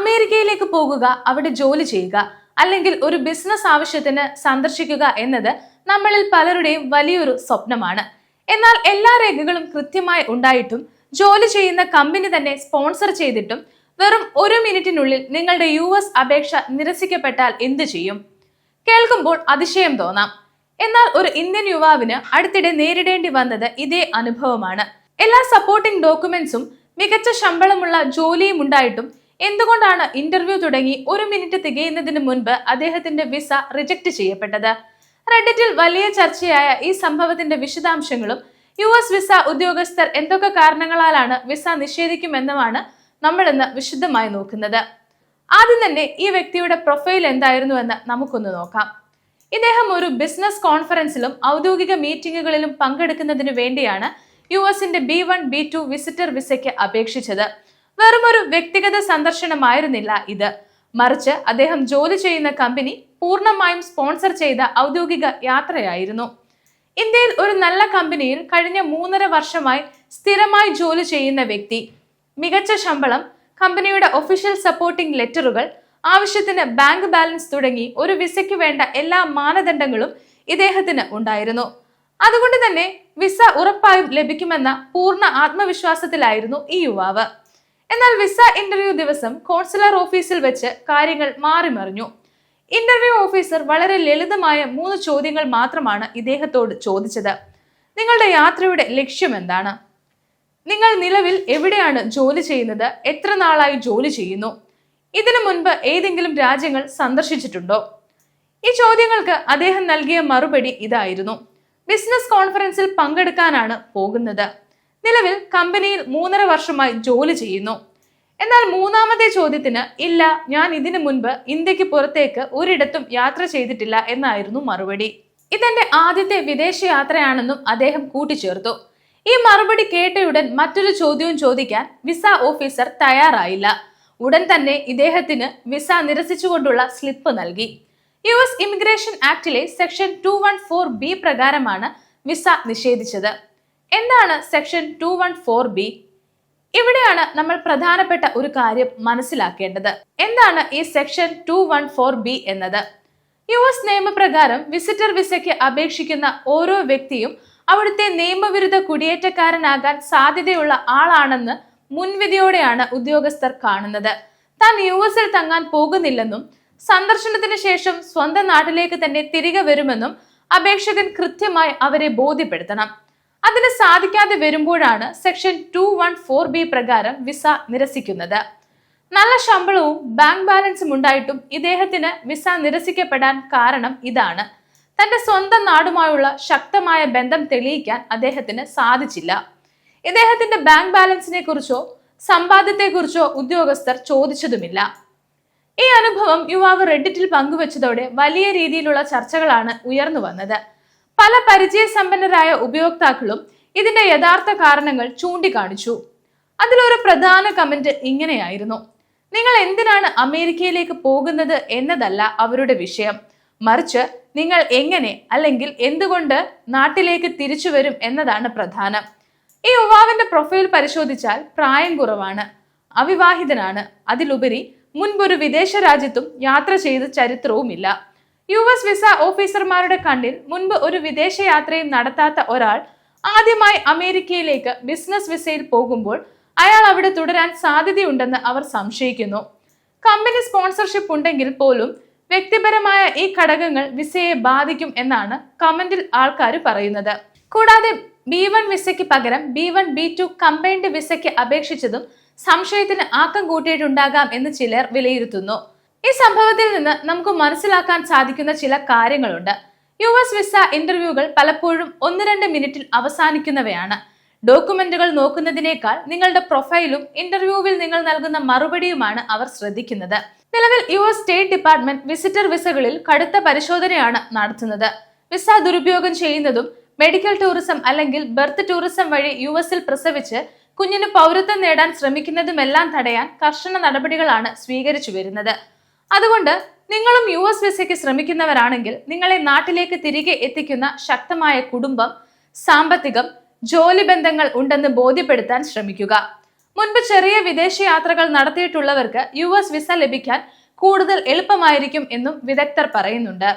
അമേരിക്കയിലേക്ക് പോകുക, അവിടെ ജോലി ചെയ്യുക, അല്ലെങ്കിൽ ഒരു ബിസിനസ് ആവശ്യത്തിന് സന്ദർശിക്കുക എന്നത് നമ്മളിൽ പലരുടെയും വലിയൊരു സ്വപ്നമാണ്. എന്നാൽ എല്ലാ രേഖകളും കൃത്യമായി ഉണ്ടായിട്ടും ജോലി ചെയ്യുന്ന കമ്പനി തന്നെ സ്പോൺസർ ചെയ്തിട്ടും വെറും 1 മിനിറ്റിനുള്ളിൽ നിങ്ങളുടെ US അപേക്ഷ നിരസിക്കപ്പെട്ടാൽ എന്തു ചെയ്യും? കേൾക്കുമ്പോൾ അതിശയം തോന്നാം. എന്നാൽ ഒരു ഇന്ത്യൻ യുവാവിന് അടുത്തിടെ നേരിടേണ്ടി വന്നത് ഇതേ അനുഭവമാണ്. എല്ലാ സപ്പോർട്ടിംഗ് ഡോക്യുമെന്റ്സും മികച്ച ശമ്പളമുള്ള ജോലിയും ഉണ്ടായിട്ടും എന്തുകൊണ്ടാണ് ഇന്റർവ്യൂ തുടങ്ങി 1 മിനിറ്റ് തികയുന്നതിന് മുൻപ് അദ്ദേഹത്തിന്റെ വിസ റിജക്ട് ചെയ്യപ്പെട്ടത്? റെഡിറ്റിൽ വലിയ ചർച്ചയായ ഈ സംഭവത്തിന്റെ വിശദാംശങ്ങളും US വിസ ഉദ്യോഗസ്ഥർ എന്തൊക്കെ കാരണങ്ങളാലാണ് വിസ നിഷേധിക്കുമെന്നുമാണ് നമ്മൾ ഇന്ന് വിശദമായി നോക്കുന്നത്. ആദ്യം തന്നെ ഈ വ്യക്തിയുടെ പ്രൊഫൈൽ എന്തായിരുന്നുവെന്ന് നമുക്കൊന്ന് നോക്കാം. ഇദ്ദേഹം ഒരു ബിസിനസ് കോൺഫറൻസിലും ഔദ്യോഗിക മീറ്റിംഗുകളിലും പങ്കെടുക്കുന്നതിന് വേണ്ടിയാണ് US-ന്റെ B1 B2 വിസിറ്റർ വിസയ്ക്ക് അപേക്ഷിച്ചത്. വെറുമൊരു വ്യക്തിഗത സന്ദർശനമായിരുന്നില്ല ഇത്, മറിച്ച് അദ്ദേഹം ജോലി ചെയ്യുന്ന കമ്പനി പൂർണ്ണമായും സ്പോൺസർ ചെയ്ത ഔദ്യോഗിക യാത്രയായിരുന്നു. ഇന്ത്യയിൽ ഒരു നല്ല കമ്പനിയിൽ കഴിഞ്ഞ 3.5 വർഷമായി സ്ഥിരമായി ജോലി ചെയ്യുന്ന വ്യക്തി, മികച്ച ശമ്പളം, കമ്പനിയുടെ ഒഫീഷ്യൽ സപ്പോർട്ടിംഗ് ലെറ്ററുകൾ, ആവശ്യത്തിന് ബാങ്ക് ബാലൻസ് തുടങ്ങി ഒരു വിസയ്ക്ക് വേണ്ട എല്ലാ മാനദണ്ഡങ്ങളും ഇദ്ദേഹത്തിന് ഉണ്ടായിരുന്നു. അതുകൊണ്ട് തന്നെ വിസ ഉറപ്പായും ലഭിക്കുമെന്ന പൂർണ്ണ ആത്മവിശ്വാസത്തിലായിരുന്നു ഈ യുവാവ്. എന്നാൽ വിസ ഇന്റർവ്യൂ ദിവസം കോൺസുലർ ഓഫീസിൽ വെച്ച് കാര്യങ്ങൾ മാറിമറിഞ്ഞു. ഇന്റർവ്യൂ ഓഫീസർ വളരെ ലളിതമായ 3 ചോദ്യങ്ങൾ മാത്രമാണ് ഇദ്ദേഹത്തോട് ചോദിച്ചത്. നിങ്ങളുടെ യാത്രയുടെ ലക്ഷ്യം എന്താണ്? നിങ്ങൾ നിലവിൽ എവിടെയാണ് ജോലി ചെയ്യുന്നത്? എത്ര നാളായി ജോലി ചെയ്യുന്നു? ഇതിനു മുൻപ് ഏതെങ്കിലും രാജ്യങ്ങൾ സന്ദർശിച്ചിട്ടുണ്ടോ? ഈ ചോദ്യങ്ങൾക്ക് അദ്ദേഹം നൽകിയ മറുപടി ഇതായിരുന്നു: ബിസിനസ് കോൺഫറൻസിൽ പങ്കെടുക്കാനാണ് പോകുന്നത്. നിലവിൽ കമ്പനിയിൽ 3.5 വർഷമായി ജോലി ചെയ്യുന്നു. എന്നാൽ 3ാമത്തെ ചോദ്യത്തിന് ഇല്ല, ഞാൻ ഇതിനു മുൻപ് ഇന്ത്യക്ക് പുറത്തേക്ക് ഒരിടത്തും യാത്ര ചെയ്തിട്ടില്ല എന്നായിരുന്നു മറുപടി. ഇതെന്റെ ആദ്യത്തെ വിദേശയാത്രയാണെന്നും അദ്ദേഹം കൂട്ടിച്ചേർത്തു. ഈ മറുപടി കേട്ടയുടൻ മറ്റൊരു ചോദ്യവും ചോദിക്കാൻ വിസ ഓഫീസർ തയ്യാറായില്ല. ഉടൻ തന്നെ ഇദ്ദേഹത്തിന് വിസ നിരസിച്ചുകൊണ്ടുള്ള സ്ലിപ്പ് നൽകി. US ഇമിഗ്രേഷൻ ആക്ടിലെ സെക്ഷൻ 214B പ്രകാരമാണ് വിസ നിഷേധിച്ചത്. എന്താണ് സെക്ഷൻ 214B? ഇവിടെയാണ് നമ്മൾ പ്രധാനപ്പെട്ട ഒരു കാര്യം മനസ്സിലാക്കേണ്ടത്. എന്താണ് ഈ സെക്ഷൻ 214B എന്നത്? US നിയമപ്രകാരം വിസിറ്റർ വിസയ്ക്ക് അപേക്ഷിക്കുന്ന ഓരോ വ്യക്തിയും അവിടുത്തെ നിയമവിരുദ്ധ കുടിയേറ്റക്കാരനാകാൻ സാധ്യതയുള്ള ആളാണെന്ന് മുൻവിധിയോടെയാണ് ഉദ്യോഗസ്ഥർ കാണുന്നത്. താൻ US-ൽ തങ്ങാൻ പോകുന്നില്ലെന്നും സന്ദർശനത്തിന് ശേഷം സ്വന്തം നാട്ടിലേക്ക് തന്നെ തിരികെ വരുമെന്നും അപേക്ഷകൻ കൃത്യമായി അവരെ ബോധ്യപ്പെടുത്തണം. അതിന് സാധിക്കാതെ വരുമ്പോഴാണ് സെക്ഷൻ 214B പ്രകാരം വിസ നിരസിക്കുന്നത്. നല്ല ശമ്പളവും ബാങ്ക് ബാലൻസും ഉണ്ടായിട്ടും ഇദ്ദേഹത്തിന് വിസ നിരസിക്കപ്പെടാൻ കാരണം ഇതാണ്: തന്റെ സ്വന്തം നാടുമായുള്ള ശക്തമായ ബന്ധം തെളിയിക്കാൻ അദ്ദേഹത്തിന് സാധിച്ചില്ല. ഇദ്ദേഹത്തിന്റെ ബാങ്ക് ബാലൻസിനെ കുറിച്ചോ സമ്പാദ്യത്തെക്കുറിച്ചോ ഉദ്യോഗസ്ഥർ ചോദിച്ചതുമില്ല. ഈ അനുഭവം യുവാവ് റെഡിറ്റിൽ പങ്കുവച്ചതോടെ വലിയ രീതിയിലുള്ള ചർച്ചകളാണ് ഉയർന്നു വന്നത്. പല പരിചയസമ്പന്നരായ ഉപയോക്താക്കളും ഇതിന്റെ യഥാർത്ഥ കാരണങ്ങൾ ചൂണ്ടിക്കാണിച്ചു. അതിലൊരു പ്രധാന കമന്റ് ഇങ്ങനെയായിരുന്നു: നിങ്ങൾ എന്തിനാണ് അമേരിക്കയിലേക്ക് പോകുന്നത് എന്നതല്ല അവരുടെ വിഷയം, മറിച്ച് നിങ്ങൾ എങ്ങനെ അല്ലെങ്കിൽ എന്തുകൊണ്ട് നാട്ടിലേക്ക് തിരിച്ചു വരും എന്നതാണ് പ്രധാനം. ഈ യുവാവിന്റെ പ്രൊഫൈൽ പരിശോധിച്ചാൽ പ്രായം കുറവാണ്, അവിവാഹിതനാണ്, അതിലുപരി മുൻപൊരു വിദേശ രാജ്യത്തും യാത്ര ചെയ്ത ചരിത്രവുമില്ല. US വിസ ഓഫീസർമാരുടെ കണ്ണിൽ മുൻപ് ഒരു വിദേശ യാത്രയും നടത്താത്ത ഒരാൾ ആദ്യമായി അമേരിക്കയിലേക്ക് ബിസിനസ് വിസയിൽ പോകുമ്പോൾ അയാൾ അവിടെ തുടരാൻ സാധ്യതയുണ്ടെന്ന് അവർ സംശയിക്കുന്നു. കമ്പനി സ്പോൺസർഷിപ്പ് ഉണ്ടെങ്കിൽ പോലും വ്യക്തിപരമായ ഈ ഘടകങ്ങൾ വിസയെ ബാധിക്കും എന്നാണ് കമന്റിൽ ആൾക്കാർ പറയുന്നത്. കൂടാതെ B1 വിസയ്ക്ക് പകരം B1 B2 കമ്പൈൻഡ് വിസയ്ക്ക് അപേക്ഷിച്ചതും സംശയത്തിന് ആക്കം കൂട്ടിയിട്ടുണ്ടാകാം എന്ന് ചിലർ വിലയിരുത്തുന്നു. ഈ സംഭവത്തിൽ നിന്ന് നമുക്ക് മനസ്സിലാക്കാൻ സാധിക്കുന്ന ചില കാര്യങ്ങളുണ്ട്. US വിസ ഇന്റർവ്യൂകൾ പലപ്പോഴും 1-2 മിനിറ്റിൽ അവസാനിക്കുന്നവയാണ്. ഡോക്യുമെന്റുകൾ നോക്കുന്നതിനേക്കാൾ നിങ്ങളുടെ പ്രൊഫൈലും ഇന്റർവ്യൂവിൽ നിങ്ങൾ നൽകുന്ന മറുപടിയുമാണ് അവർ ശ്രദ്ധിക്കുന്നത്. നിലവിൽ US സ്റ്റേറ്റ് ഡിപ്പാർട്ട്മെന്റ് വിസിറ്റർ വിസകളിൽ കടുത്ത പരിശോധനയാണ് നടത്തുന്നത്. വിസ ദുരുപയോഗം ചെയ്യുന്നതും മെഡിക്കൽ ടൂറിസം അല്ലെങ്കിൽ ബർത്ത് ടൂറിസം വഴി US-ൽ പ്രസവിച്ച് കുഞ്ഞിന് പൗരത്വം നേടാൻ ശ്രമിക്കുന്നതുമെല്ലാം തടയാൻ കർശന നടപടികളാണ് സ്വീകരിച്ചു വരുന്നത്. അതുകൊണ്ട് നിങ്ങളും US വിസയ്ക്ക് ശ്രമിക്കുന്നവരാണെങ്കിൽ നിങ്ങളെ നാട്ടിലേക്ക് തിരികെ എത്തിക്കുന്ന ശക്തമായ കുടുംബം, സാമ്പത്തികം, ജോലി ബന്ധങ്ങൾ ഉണ്ടെന്ന് ബോധ്യപ്പെടുത്താൻ ശ്രമിക്കുക. മുൻപ് ചെറിയ വിദേശ യാത്രകൾ നടത്തിയിട്ടുള്ളവർക്ക് US വിസ ലഭിക്കാൻ കൂടുതൽ എളുപ്പമായിരിക്കും എന്നും വിദഗ്ധർ പറയുന്നുണ്ട്.